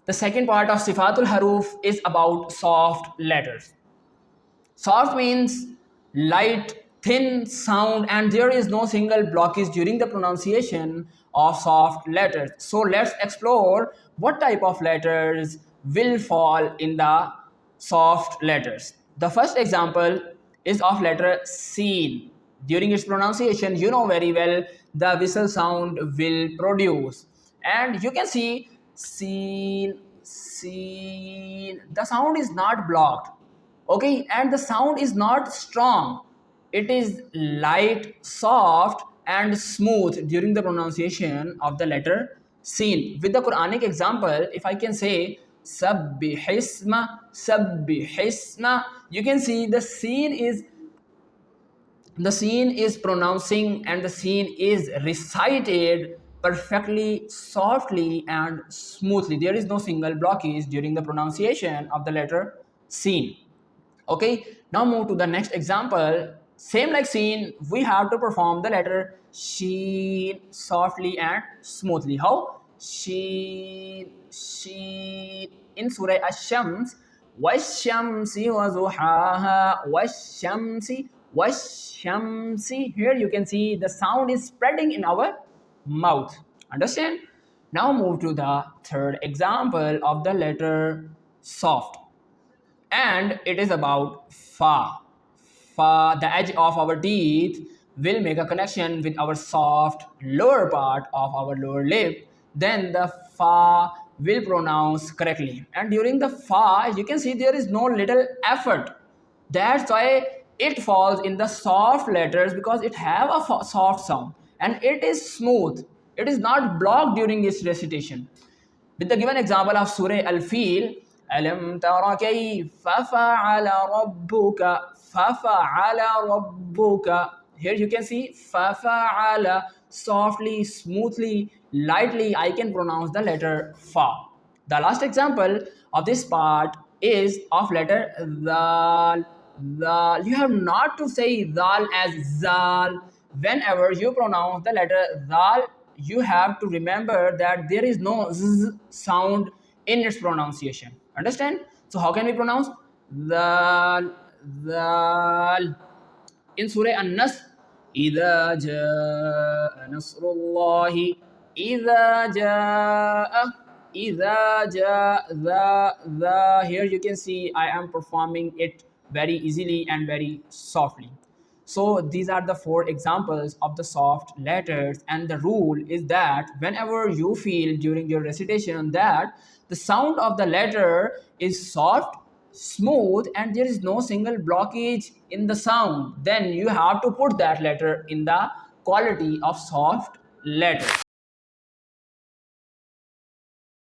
The second part of Sifat-ul-Huroof is about soft letters. Soft means light, thin sound, and there is no single blockage during the pronunciation of soft letters. So let's explore what type of letters will fall in the soft letters. The first example is of letter Sin. During its pronunciation, you know very well the whistle sound will produce. And you can see Sin, Sin. The sound is not blocked, okay, and the sound is not strong. It is light, soft and smooth during the pronunciation of the letter sin. With the Quranic example, if I can say sabbihisma, sabbihisma, you can see the scene is pronouncing and the scene is recited perfectly, softly and smoothly. There is no single blockage during the pronunciation of the letter scene. Okay, now move to the next example. Same like scene, we have to perform the letter sheen softly and smoothly. How? Sheen, sheen. In Surah Ash-Shams, washamsi wa zuhaha, washamsi, washamsi. Here you can see the sound is spreading in our mouth. Understand? Now move to the third example of the letter soft, and it is about fa. Fa, the edge of our teeth will make a connection with our soft lower part of our lower lip. Then the fa will pronounce correctly. And during the fa, you can see there is no little effort. That's why it falls in the soft letters, because it have a soft sound and it is smooth. It is not blocked during its recitation. With the given example of Surah Al-Fil, أَلَمْ تَرَ كَيْفَ فَعَلَ رَبُّكَ فَفَعَلَ رَبُّكَ. Here you can see فَفَعَلَ, softly, smoothly, lightly I can pronounce the letter fa. The last example of this part is of letter zal. Zal. You have not to say zal as zal. Whenever you pronounce the letter zal, you have to remember that there is no z sound in its pronunciation. Understand? So how can we pronounce zal, zal? In Surah An-Nas, إذا جاء نصر الله إذا جاء إذا جاء the. Here you can see I am performing it very easily and very softly. So these are the four examples of the soft letters, and the rule is that whenever you feel during your recitation that the sound of the letter is soft, smooth and there is no single blockage in the sound, then you have to put that letter in the quality of soft letter.